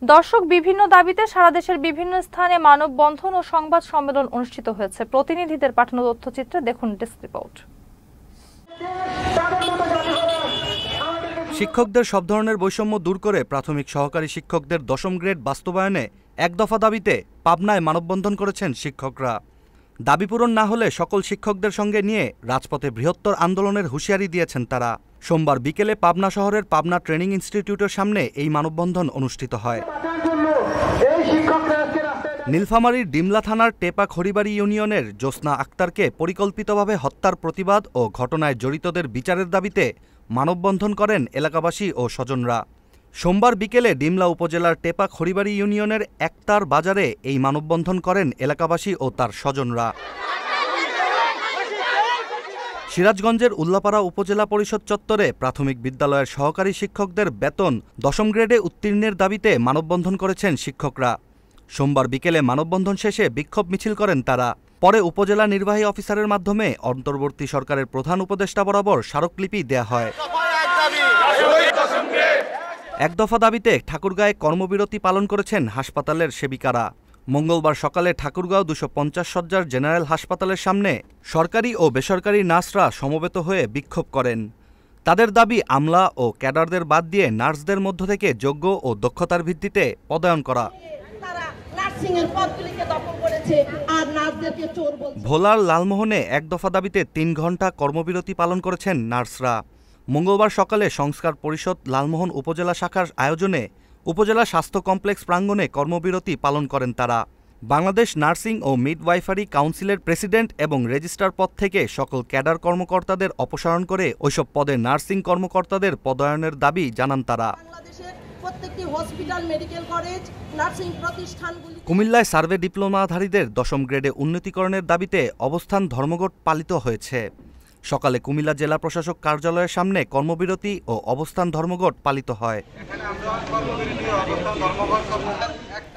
দর্শক, বিভিন্ন দাবিতে সারা দেশের বিভিন্ন স্থানে মানববন্ধন ও সংবাদ সম্মেলন অনুষ্ঠিত হয়েছে। প্রতিনিধিদের পাঠানো তথ্যচিত্রে দেখুন ডেস্ক রিপোর্ট। শিক্ষকদের সব ধরনের বৈষম্য দূর করে প্রাথমিক সহকারী শিক্ষকদের 10ম গ্রেড বাস্তবায়নে এক দফা দাবিতে পাবনায় মানববন্ধন করেছেন শিক্ষকরা। দাবি পূরণ না হলে সকল শিক্ষকদের সঙ্গে নিয়ে রাজপথে বৃহত্তর আন্দোলনের হুঁশিয়ারি দিয়েছেন তারা। সোমবার বিকেলে পাবনা শহরের পাবনা ট্রেনিং ইনস্টিটিউটের সামনে এই মানববন্ধন অনুষ্ঠিত হয়। নীলফামারীর ডিমলা থানার টেপা খড়িবাড়ি ইউনিয়নের জ্যোৎস্না আক্তারকে পরিকল্পিতভাবে হত্যার প্রতিবাদ ও ঘটনায় জড়িতদের বিচারের দাবিতে মানববন্ধন করেন এলাকাবাসী ও স্বজনরা। সোমবার বিকেলে ডিমলা উপজেলার টেপা খড়িবাড়ি ইউনিয়নের একতার বাজারে এই মানববন্ধন করেন এলাকাবাসী ও তার স্বজনরা। সিরাজগঞ্জের উল্লাপাড়া উপজেলা পরিষদ চত্বরে প্রাথমিক বিদ্যালয়ের সহকারী শিক্ষকদের বেতন 10ম গ্রেডে উত্তীর্ণের দাবিতে মানববন্ধন করেছেন শিক্ষকরা। সোমবার বিকেলে মানববন্ধন শেষে বিক্ষোভ মিছিল করেন তারা। পরে উপজেলা নির্বাহী অফিসারের মাধ্যমে অন্তর্বর্তী সরকারের প্রধান উপদেষ্টা বরাবর স্মারকলিপি দেয়া হয়। এক দফা দাবিতে ঠাকুরগাঁয়ে কর্মবিরতি পালন করেছেন হাসপাতালের সেবিকারা। মঙ্গলবার সকালে ঠাকুরগাঁও 250 শয্যার জেনারেল হাসপাতালের সামনে সরকারি ও বেসরকারি নার্সরা সমবেত হয়ে বিক্ষোভ করেন। তাদের দাবি আমলা ও ক্যাডারদের বাদ দিয়ে নার্সদের মধ্য থেকে যোগ্য ও দক্ষতার ভিত্তিতে পদায়ন করা। ভোলার লালমোহনে এক দফা দাবিতে 3 ঘণ্টা কর্মবিরতি পালন করেছেন নার্সরা। মঙ্গলবার সকালে সংস্কার পরিষদ লালমোহন উপজেলা শাখার আয়োজনে উপজেলা স্বাস্থ্য কমপ্লেক্স প্রাঙ্গণে কর্মবিরতি পালন করেন তারা। বাংলাদেশ নার্সিং ও মিডওয়াইফারি কাউন্সিলের প্রেসিডেন্ট এবং রেজিস্ট্রার পদ থেকে সকল ক্যাডার কর্মকর্তাদের অপসারণ করে ওইসব পদে নার্সিং কর্মকর্তাদের পদায়নের দাবি জানান তারা। কুমিল্লায় সার্ভে ডিপ্লোমাধারীদের 10ম গ্রেডে উন্নতিকরণের দাবিতে অবস্থান ধর্মঘট পালিত হয়েছে। সকালে কুমিল্লা জেলা প্রশাসক কার্যালয়ের সামনে কর্মবিরতি ও অবস্থান ধর্মঘট পালিত হয়।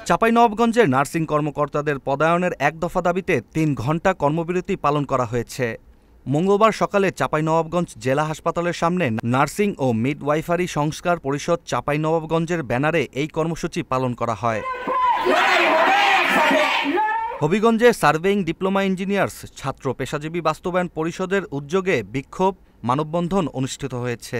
চাঁপাইনবাবগঞ্জের নার্সিং কর্মকর্তাদের পদায়নের এক দফা দাবিতে 3 ঘণ্টা কর্মবিরতি পালন করা হয়েছে। মঙ্গলবার সকালে চাঁপাইনবাবগঞ্জ জেলা হাসপাতালের সামনে নার্সিং ও মিডওয়াইফারি সংস্কার পরিষদ চাঁপাইনবাবগঞ্জের ব্যানারে এই কর্মসূচি পালন করা হয়। হবিগঞ্জে সার্ভেইং ডিপ্লোমা ইঞ্জিনিয়ার্স ছাত্র পেশাজীবী বাস্তবায়ন পরিষদের উদ্যোগে বিক্ষোভ মানববন্ধন অনুষ্ঠিত হয়েছে।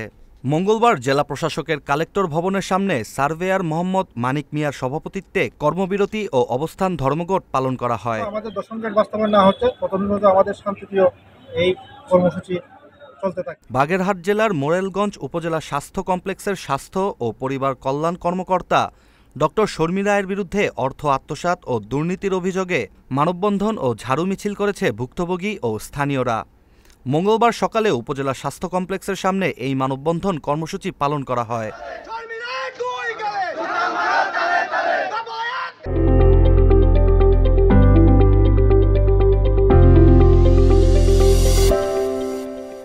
মঙ্গলবার জেলা প্রশাসকের কালেক্টর ভবনের সামনে সার্ভেয়ার মোহাম্মদ মানিক মিয়ার সভাপতিত্বে কর্মবিরতি ও অবস্থান ধর্মঘট পালন করা হয়। আমাদের 10ম গ্রেড বাস্তবায়ন না হচ্ছে ততদিন আমাদের শান্তিপ্রিয় এই কর্মসূচি চলতে থাকে। বাগেরহাট জেলার মোরেলগঞ্জ উপজেলা স্বাস্থ্য কমপ্লেক্সের স্বাস্থ্য ও পরিবার কল্যাণ কর্মকর্তা ডক্টর শর্মী রায়ের বিরুদ্ধে অর্থ আত্মসাৎ ও দুর্নীতির অভিযোগে মানববন্ধন ও ঝাড়ু মিছিল করেছে ভুক্তভোগী ও স্থানীয়রা। মঙ্গলবার সকালে উপজেলা স্বাস্থ্য কমপ্লেক্সের সামনে এই মানববন্ধন কর্মসূচি পালন করা হয়।